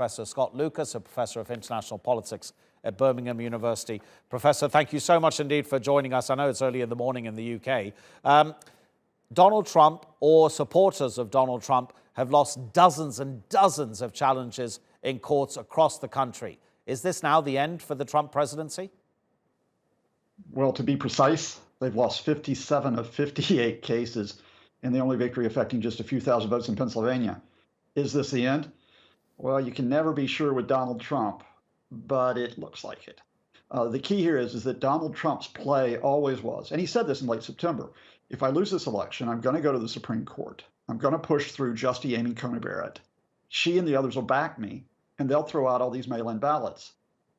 Professor Scott Lucas, a professor of international politics at Birmingham University. Professor, thank you so much indeed for joining us. I know it's early in the morning in the UK. Donald Trump, or supporters of Donald Trump, have lost dozens and dozens of challenges in courts across the country. Is this now the end for the Trump presidency? Well, to be precise, they've lost 57 of 58 cases, and the only victory affecting just a few thousand votes in Pennsylvania. Is this the end? Well, you can never be sure with Donald Trump, but it looks like it. The key here is that Donald Trump's play always was, and he said this in late September, if I lose this election, I'm going to go to the Supreme Court. I'm going to push through Justice Amy Coney Barrett. She and the others will back me, and they'll throw out all these mail-in ballots.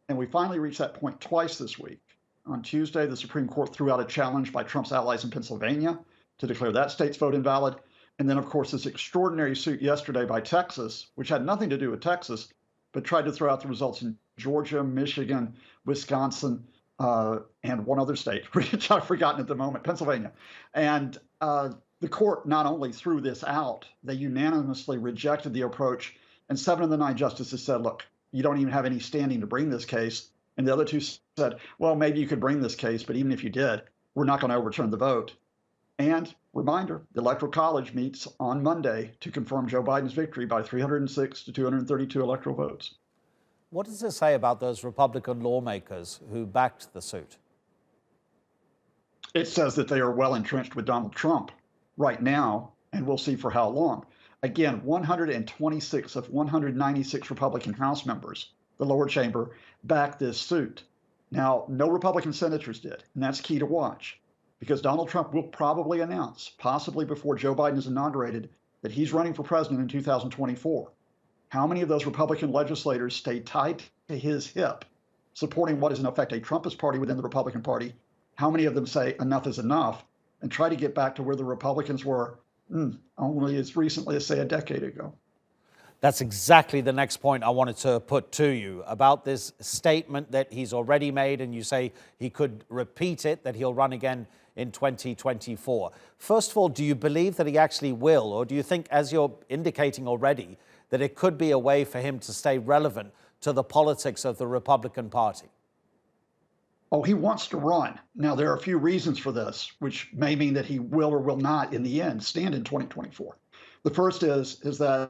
And we finally reached that point twice this week. On Tuesday, the Supreme Court threw out a challenge by Trump's allies in Pennsylvania to declare that state's vote invalid. And then, of course, this extraordinary suit yesterday by Texas, which had nothing to do with Texas, but tried to throw out the results in Georgia, Michigan, Wisconsin, and one other state, which I've forgotten at the moment, Pennsylvania. And the court not only threw this out, they unanimously rejected the approach. And 7 of the 9 justices said, look, you don't even have any standing to bring this case. And the other 2 said, well, maybe you could bring this case, but even if you did, we're not going to overturn the vote. And reminder, the Electoral College meets on Monday to confirm Joe Biden's victory by 306 to 232 electoral votes. What does it say about those Republican lawmakers who backed the suit? It says that they are well entrenched with Donald Trump right now, and we'll see for how long. Again, 126 of 196 Republican House members, the lower chamber, backed this suit. Now, no Republican senators did, and that's key to watch, because Donald Trump will probably announce, possibly before Joe Biden is inaugurated, that he's running for president in 2024. How many of those Republican legislators stay tied to his hip, supporting what is in effect a Trumpist party within the Republican Party? How many of them say enough is enough and try to get back to where the Republicans were only as recently as, say, a decade ago? That's exactly the next point I wanted to put to you about this statement that he's already made, and you say he could repeat it, that he'll run again in 2024. First of all, do you believe that he actually will, or do you think, as you're indicating already, that it could be a way for him to stay relevant to the politics of the Republican Party? Oh, he wants to run. Now, there are a few reasons for this, which may mean that he will or will not, in the end, stand in 2024. The first is that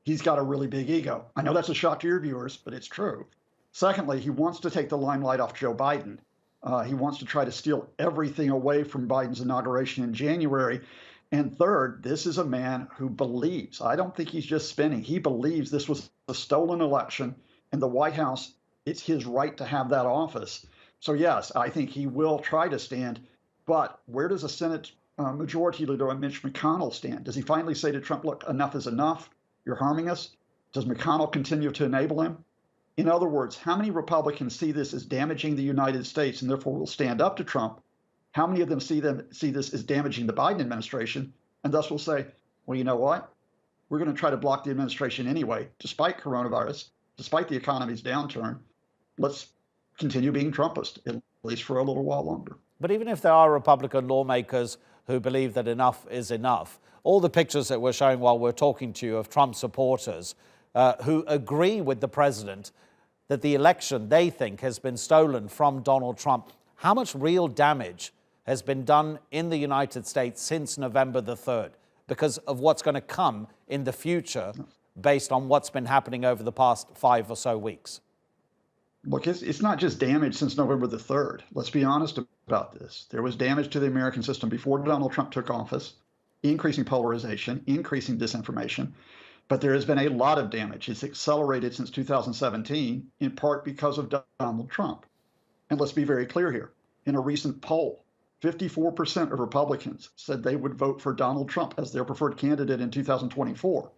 he's got a really big ego. I know that's a shock to your viewers, but it's true. Secondly, he wants to take the limelight off Joe Biden. He wants to try to steal everything away from Biden's inauguration in January. And third, this is a man who believes, I don't think he's just spinning, he believes this was a stolen election, and the White House, it's his right to have that office. So yes, I think he will try to stand, but where does a Senate Majority Leader Mitch McConnell stand? Does he finally say to Trump, look, enough is enough, you're harming us? Does McConnell continue to enable him? In other words, how many Republicans see this as damaging the United States and therefore will stand up to Trump? How many of them see this as damaging the Biden administration and thus will say, well, you know what? We're going to try to block the administration anyway, despite coronavirus, despite the economy's downturn. Let's continue being Trumpist, at least for a little while longer. But even if there are Republican lawmakers who believe that enough is enough, all the pictures that we're showing while we're talking to you of Trump supporters who agree with the president that the election, they think, has been stolen from Donald Trump, how much real damage has been done in the United States since November the 3rd because of what's going to come in the future based on what's been happening over the past 5 or so weeks? Look, it's not just damage since November the 3rd. Let's be honest about this. There was damage to the American system before Donald Trump took office, increasing polarization, increasing disinformation. But there has been a lot of damage. It's accelerated since 2017, in part because of Donald Trump. And let's be very clear here. In a recent poll, 54% of Republicans said they would vote for Donald Trump as their preferred candidate in 2024.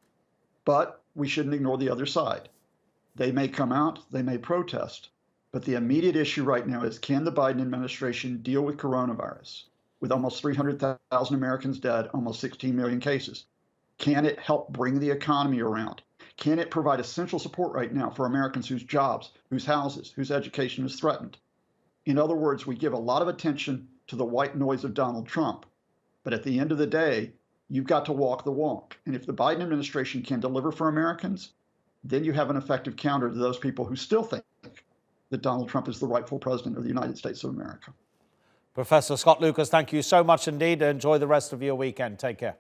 But we shouldn't ignore the other side. They may come out, they may protest, but the immediate issue right now is, can the Biden administration deal with coronavirus? With almost 300,000 Americans dead, almost 16 million cases. Can it help bring the economy around? Can it provide essential support right now for Americans whose jobs, whose houses, whose education is threatened? In other words, we give a lot of attention to the white noise of Donald Trump, but at the end of the day, you've got to walk the walk. And if the Biden administration can deliver for Americans, then you have an effective counter to those people who still think that Donald Trump is the rightful president of the United States of America. Professor Scott Lucas, thank you so much indeed. Enjoy the rest of your weekend. Take care.